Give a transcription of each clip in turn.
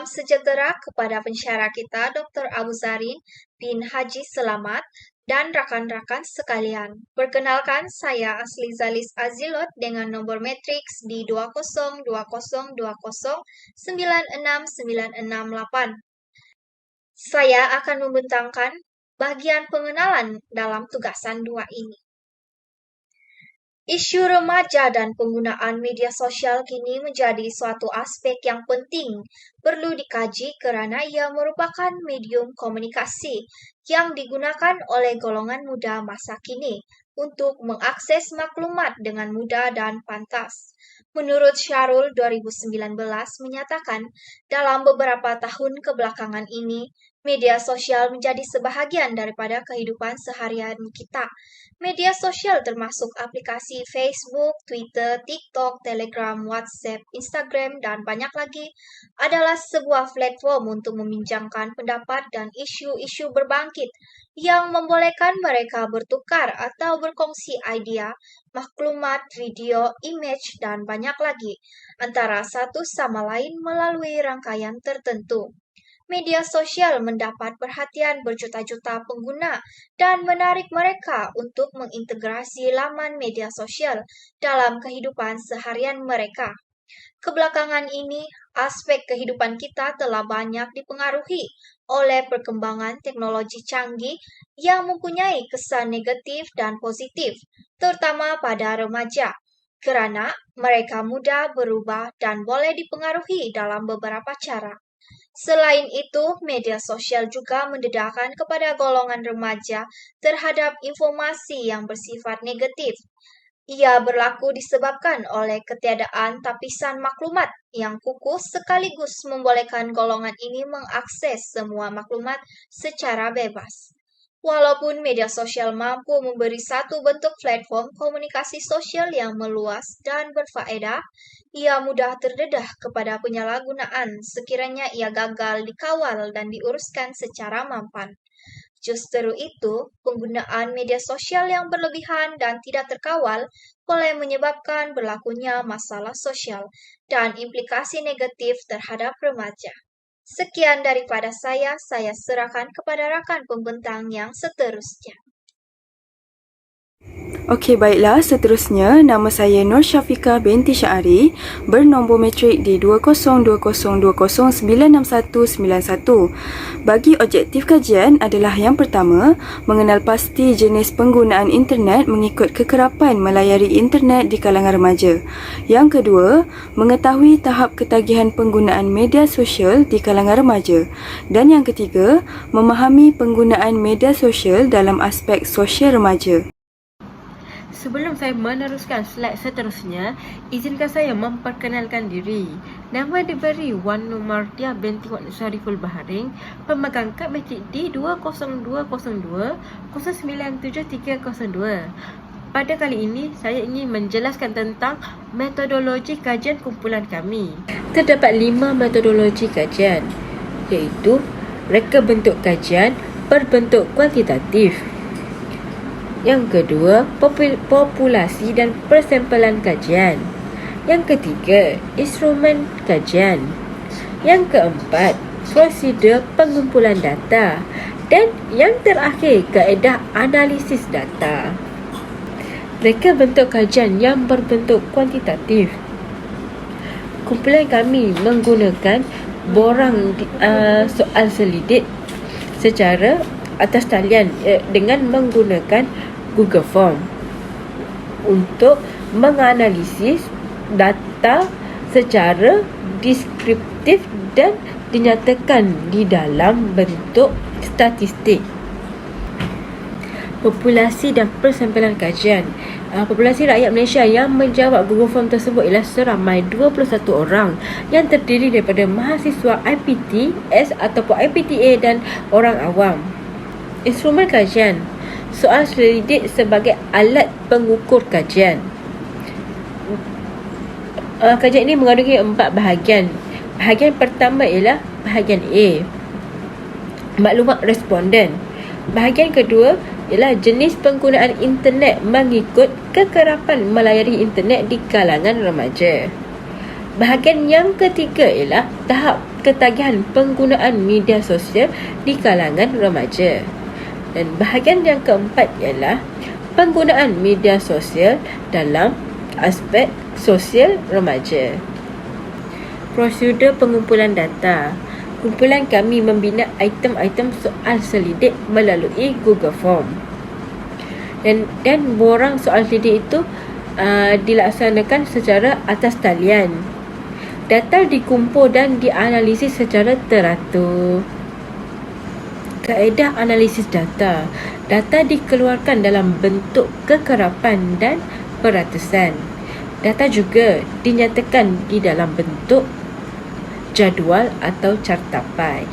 Salam sejahtera kepada pensyarah kita Dr. Abu Zarin bin Haji Selamat dan rakan-rakan sekalian. Perkenalkan, saya Asli Zalis Azilot dengan nomor matriks di 20202096968. Saya akan membentangkan bagian pengenalan dalam tugasan 2 ini. Isu remaja dan penggunaan media sosial kini menjadi suatu aspek yang penting perlu dikaji kerana ia merupakan medium komunikasi yang digunakan oleh golongan muda masa kini untuk mengakses maklumat dengan mudah dan pantas. Menurut Syarul 2019 menyatakan, dalam beberapa tahun kebelakangan ini, media sosial menjadi sebahagian daripada kehidupan seharian kita. Media sosial termasuk aplikasi Facebook, Twitter, TikTok, Telegram, WhatsApp, Instagram, dan banyak lagi adalah sebuah platform untuk membincangkan pendapat dan isu-isu berbangkit yang membolehkan mereka bertukar atau berkongsi idea, maklumat, video, image, dan banyak lagi antara satu sama lain melalui rangkaian tertentu. Media sosial mendapat perhatian berjuta-juta pengguna dan menarik mereka untuk mengintegrasi laman media sosial dalam kehidupan seharian mereka. Kebelakangan ini, aspek kehidupan kita telah banyak dipengaruhi oleh perkembangan teknologi canggih yang mempunyai kesan negatif dan positif, terutama pada remaja, kerana mereka mudah berubah dan boleh dipengaruhi dalam beberapa cara. Selain itu, media sosial juga mendedahkan kepada golongan remaja terhadap informasi yang bersifat negatif. Ia berlaku disebabkan oleh ketiadaan tapisan maklumat yang kukuh sekaligus membolehkan golongan ini mengakses semua maklumat secara bebas. Walaupun media sosial mampu memberi satu bentuk platform komunikasi sosial yang meluas dan berfaedah, ia mudah terdedah kepada penyalahgunaan sekiranya ia gagal dikawal dan diuruskan secara mampan. Justru itu, penggunaan media sosial yang berlebihan dan tidak terkawal boleh menyebabkan berlakunya masalah sosial dan implikasi negatif terhadap remaja. Sekian daripada saya serahkan kepada rakan pembentang yang seterusnya. Okey, baiklah. Seterusnya, nama saya Nur Syafiqah binti Syahari, bernombor matrik di 20202096191. Bagi objektif kajian adalah yang pertama, mengenal pasti jenis penggunaan internet mengikut kekerapan melayari internet di kalangan remaja. Yang kedua, mengetahui tahap ketagihan penggunaan media sosial di kalangan remaja. Dan yang ketiga, memahami penggunaan media sosial dalam aspek sosial remaja. Sebelum saya meneruskan slide seterusnya, izinkan saya memperkenalkan diri. Nama diberi Wan Nur Mardia binti Wan Syariful Baharing, pemegang kad matrik D 20202097302. Pada kali ini, saya ingin menjelaskan tentang metodologi kajian kumpulan kami. Terdapat 5 metodologi kajian, iaitu reka bentuk kajian berbentuk kuantitatif. Yang kedua, populasi dan persempelan kajian. Yang ketiga, instrumen kajian. Yang keempat, prosedur pengumpulan data. Dan yang terakhir, kaedah analisis data. Reka bentuk kajian yang berbentuk kuantitatif. Kumpulan kami menggunakan borang soal selidik secara atas talian dengan menggunakan Google Form untuk menganalisis data secara deskriptif dan dinyatakan di dalam bentuk statistik. Populasi dan persempelan kajian. Populasi rakyat Malaysia yang menjawab Google Form tersebut ialah seramai 21 orang yang terdiri daripada mahasiswa IPTS ataupun IPTA dan orang awam. Instrumen kajian. Soal selidik sebagai alat pengukur kajian. Kajian ini mengandungi 4 bahagian. Bahagian pertama ialah bahagian A, maklumat responden. Bahagian kedua ialah jenis penggunaan internet mengikut kekerapan melayari internet di kalangan remaja. Bahagian yang ketiga ialah tahap ketagihan penggunaan media sosial di kalangan remaja. Dan bahagian yang keempat ialah penggunaan media sosial dalam aspek sosial remaja. Prosedur pengumpulan data. Kumpulan kami membina item-item soal selidik melalui Google Form. Dan borang soal selidik itu dilaksanakan secara atas talian. Data dikumpul dan dianalisis secara teratur. Kaedah analisis data. Data dikeluarkan dalam bentuk kekerapan dan peratusan. Data juga dinyatakan di dalam bentuk jadual atau cartapai.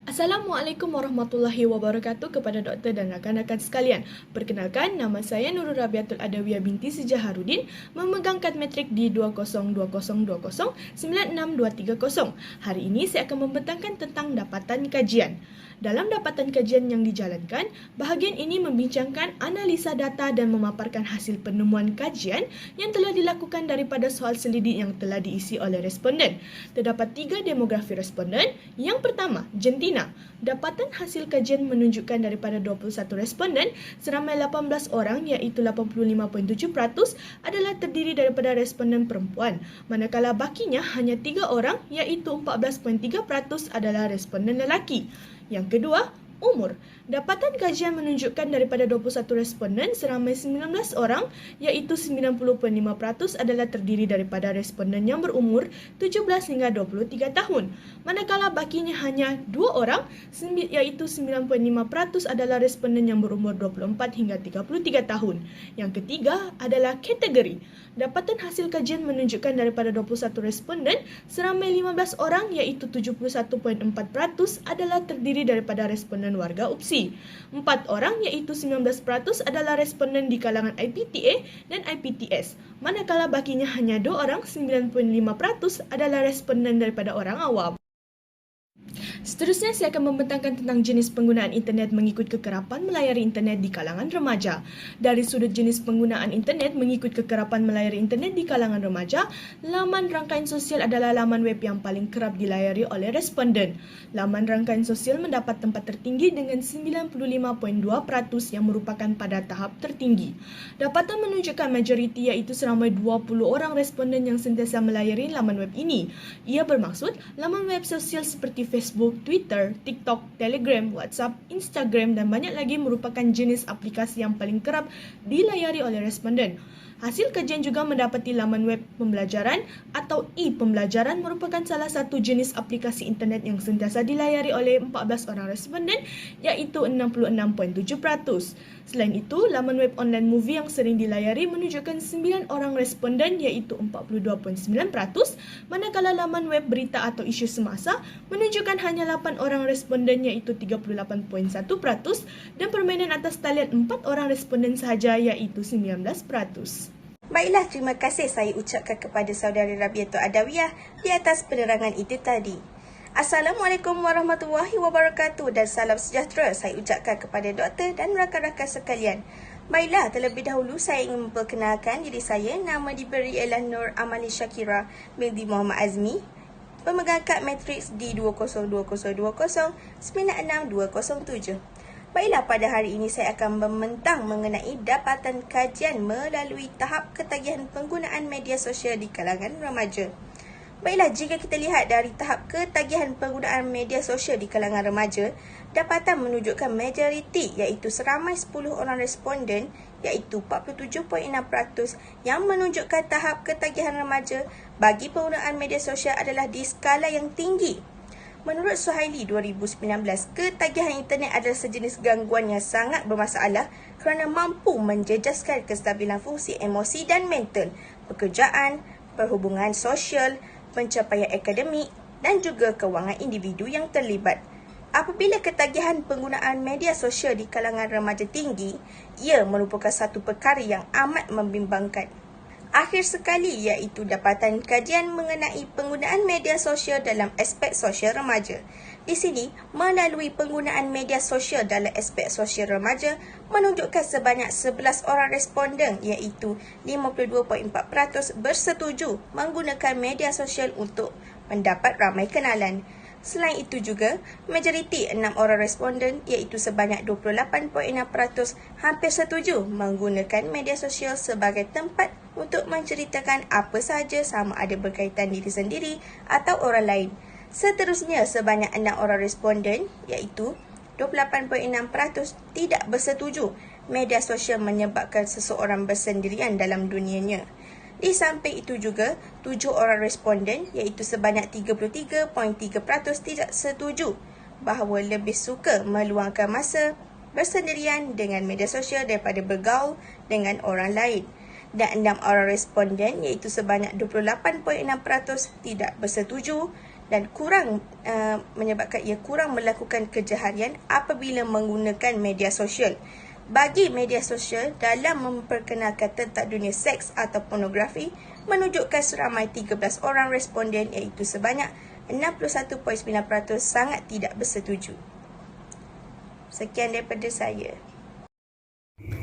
Assalamualaikum warahmatullahi wabarakatuh kepada doktor dan rakan-rakan sekalian. Perkenalkan, nama saya Nurul Rabiatul Adawiyah binti Sejaharuddin, memegang kad metrik di 2020096230. Hari ini saya akan membentangkan tentang dapatan kajian. Dalam dapatan kajian yang dijalankan, bahagian ini membincangkan analisa data dan memaparkan hasil penemuan kajian yang telah dilakukan daripada soal selidik yang telah diisi oleh responden. Terdapat 3 demografi responden. Yang pertama, jantina. Dapatan hasil kajian menunjukkan daripada 21 responden, seramai 18 orang iaitu 85.7% adalah terdiri daripada responden perempuan, manakala bakinya hanya 3 orang iaitu 14.3% adalah responden lelaki. Yang kedua, umur. Dapatan kajian menunjukkan daripada 21 responden, seramai 19 orang iaitu 90.5% adalah terdiri daripada responden yang berumur 17 hingga 23 tahun. Manakala bakinya hanya 2 orang iaitu 9.5% adalah responden yang berumur 24 hingga 33 tahun. Yang ketiga adalah kategori. Dapatan hasil kajian menunjukkan daripada 21 responden, seramai 15 orang iaitu 71.4% adalah terdiri daripada responden warga UPSI. 4 orang iaitu 19% adalah responden di kalangan IPTA dan IPTS. Manakala bakinya hanya 2 orang, 9.5% adalah responden daripada orang awam. Seterusnya, saya akan membentangkan tentang jenis penggunaan internet mengikut kekerapan melayari internet di kalangan remaja. Dari sudut jenis penggunaan internet mengikut kekerapan melayari internet di kalangan remaja, laman rangkaian sosial adalah laman web yang paling kerap dilayari oleh responden. Laman rangkaian sosial mendapat tempat tertinggi dengan 95.2% yang merupakan pada tahap tertinggi. Dapatan menunjukkan majoriti iaitu seramai 20 orang responden yang sentiasa melayari laman web ini. Ia bermaksud laman web sosial seperti Facebook, Twitter, TikTok, Telegram, WhatsApp, Instagram dan banyak lagi merupakan jenis aplikasi yang paling kerap dilayari oleh responden. Hasil kajian juga mendapati laman web pembelajaran atau e-pembelajaran merupakan salah satu jenis aplikasi internet yang sentiasa dilayari oleh 14 orang responden iaitu 66.7%. Selain itu, laman web online movie yang sering dilayari menunjukkan 9 orang responden iaitu 42.9%, manakala laman web berita atau isu semasa menunjukkan hanya 8 orang responden iaitu 38.1% dan permainan atas talian 4 orang responden sahaja iaitu 19%. Baiklah, terima kasih saya ucapkan kepada saudara Rabiatul Adawiyah di atas penerangan itu tadi. Assalamualaikum warahmatullahi wabarakatuh dan salam sejahtera saya ucapkan kepada doktor dan rakan-rakan sekalian. Baiklah, terlebih dahulu saya ingin memperkenalkan diri saya. Nama diberi ialah Nur Amali Syakira binti Muhammad Azmi, pemegang kad matriks di 202020966207. Baiklah, pada hari ini saya akan membentang mengenai dapatan kajian melalui tahap ketagihan penggunaan media sosial di kalangan remaja. Baiklah, jika kita lihat dari tahap ketagihan penggunaan media sosial di kalangan remaja, dapatan menunjukkan majoriti iaitu seramai 10 orang responden iaitu 47.6% yang menunjukkan tahap ketagihan remaja bagi penggunaan media sosial adalah di skala yang tinggi. Menurut Suhaili 2019, ketagihan internet adalah sejenis gangguan yang sangat bermasalah kerana mampu menjejaskan kestabilan fungsi emosi dan mental, pekerjaan, perhubungan sosial, pencapaian akademik dan juga kewangan individu yang terlibat. Apabila ketagihan penggunaan media sosial di kalangan remaja tinggi, ia merupakan satu perkara yang amat membimbangkan. Akhir sekali iaitu dapatan kajian mengenai penggunaan media sosial dalam aspek sosial remaja. Di sini, melalui penggunaan media sosial dalam aspek sosial remaja menunjukkan sebanyak 11 orang responden iaitu 52.4% bersetuju menggunakan media sosial untuk mendapat ramai kenalan. Selain itu juga, majoriti 6 orang responden iaitu sebanyak 28.6% hampir setuju menggunakan media sosial sebagai tempat untuk menceritakan apa sahaja sama ada berkaitan diri sendiri atau orang lain. Seterusnya, sebanyak 6 orang responden iaitu 28.6% tidak bersetuju media sosial menyebabkan seseorang bersendirian dalam dunianya. Di samping itu juga, 7 orang responden iaitu sebanyak 33.3% tidak setuju bahawa lebih suka meluangkan masa bersendirian dengan media sosial daripada bergaul dengan orang lain. Dan 6 orang responden iaitu sebanyak 28.6% tidak bersetuju dan menyebabkan ia kurang melakukan kerja harian apabila menggunakan media sosial. Bagi media sosial dalam memperkenalkan tentang dunia seks atau pornografi menunjukkan seramai 13 orang responden iaitu sebanyak 61.9% sangat tidak bersetuju. Sekian daripada saya.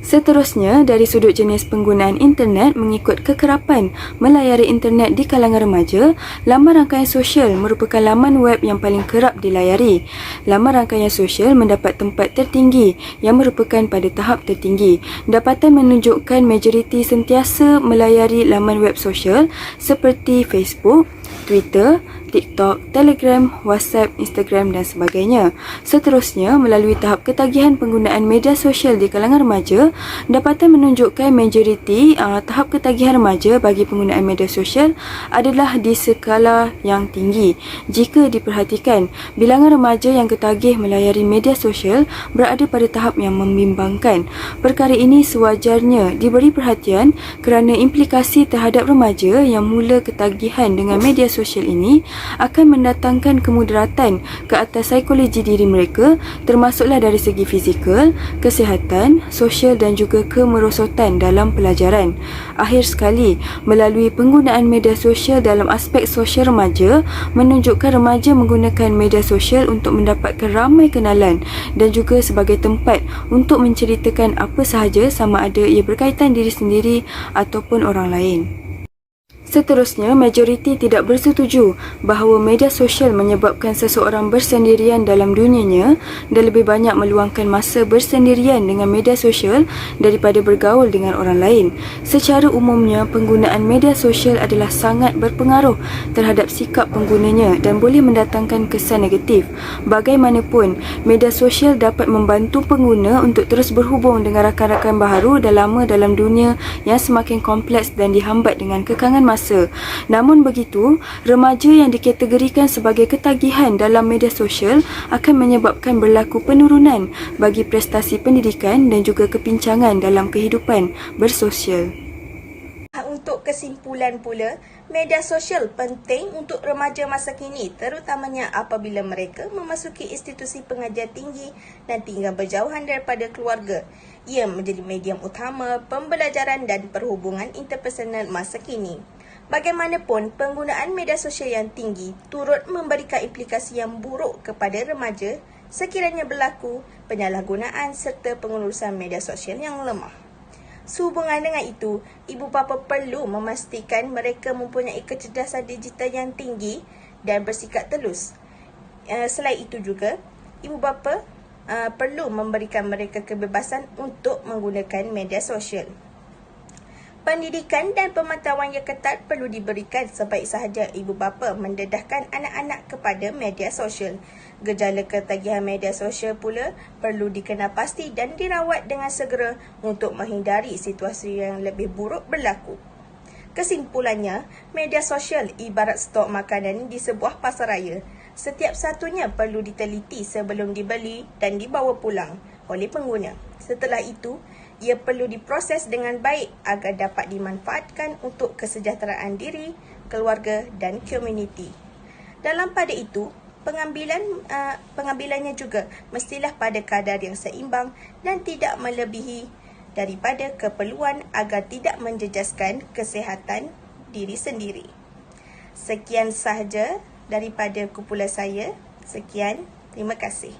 Seterusnya, dari sudut jenis penggunaan internet mengikut kekerapan melayari internet di kalangan remaja, laman rangkaian sosial merupakan laman web yang paling kerap dilayari. Laman rangkaian sosial mendapat tempat tertinggi yang merupakan pada tahap tertinggi. Dapatan menunjukkan majoriti sentiasa melayari laman web sosial seperti Facebook, Twitter, TikTok, Telegram, WhatsApp, Instagram dan sebagainya. Seterusnya, melalui tahap ketagihan penggunaan media sosial di kalangan remaja, dapatan menunjukkan majoriti tahap ketagihan remaja bagi penggunaan media sosial adalah di skala yang tinggi. Jika diperhatikan, bilangan remaja yang ketagih melayari media sosial berada pada tahap yang membimbangkan. Perkara ini sewajarnya diberi perhatian kerana implikasi terhadap remaja yang mula ketagihan dengan media sosial ini akan mendatangkan kemudaratan ke atas psikologi diri mereka, termasuklah dari segi fizikal, kesihatan, sosial dan juga kemerosotan dalam pelajaran. Akhir sekali, melalui penggunaan media sosial dalam aspek sosial remaja, menunjukkan remaja menggunakan media sosial untuk mendapatkan ramai kenalan dan juga sebagai tempat untuk menceritakan apa sahaja sama ada ia berkaitan diri sendiri ataupun orang lain. Seterusnya, majoriti tidak bersetuju bahawa media sosial menyebabkan seseorang bersendirian dalam dunianya dan lebih banyak meluangkan masa bersendirian dengan media sosial daripada bergaul dengan orang lain. Secara umumnya, penggunaan media sosial adalah sangat berpengaruh terhadap sikap penggunanya dan boleh mendatangkan kesan negatif. Bagaimanapun, media sosial dapat membantu pengguna untuk terus berhubung dengan rakan-rakan baharu dan lama dalam dunia yang semakin kompleks dan dihambat dengan kekangan masa. Namun begitu, remaja yang dikategorikan sebagai ketagihan dalam media sosial akan menyebabkan berlaku penurunan bagi prestasi pendidikan dan juga kepincangan dalam kehidupan bersosial. Untuk kesimpulan pula, media sosial penting untuk remaja masa kini, terutamanya apabila mereka memasuki institusi pengajian tinggi dan tinggal berjauhan daripada keluarga. Ia menjadi medium utama pembelajaran dan perhubungan interpersonal masa kini. Bagaimanapun, penggunaan media sosial yang tinggi turut memberikan implikasi yang buruk kepada remaja sekiranya berlaku penyalahgunaan serta pengurusan media sosial yang lemah. Sehubungan dengan itu, ibu bapa perlu memastikan mereka mempunyai kecerdasan digital yang tinggi dan bersikap telus. Selain itu juga, ibu bapa perlu memberikan mereka kebebasan untuk menggunakan media sosial. Pendidikan dan pemantauan yang ketat perlu diberikan sebaik sahaja ibu bapa mendedahkan anak-anak kepada media sosial. Gejala ketagihan media sosial pula perlu dikenal pasti dan dirawat dengan segera untuk menghindari situasi yang lebih buruk berlaku. Kesimpulannya, media sosial ibarat stok makanan di sebuah pasaraya. Setiap satunya perlu diteliti sebelum dibeli dan dibawa pulang oleh pengguna. Setelah itu, ia perlu diproses dengan baik agar dapat dimanfaatkan untuk kesejahteraan diri, keluarga dan komuniti. Dalam pada itu, pengambilannya juga mestilah pada kadar yang seimbang dan tidak melebihi daripada keperluan agar tidak menjejaskan kesihatan diri sendiri. Sekian sahaja daripada kumpulan saya. Sekian, terima kasih.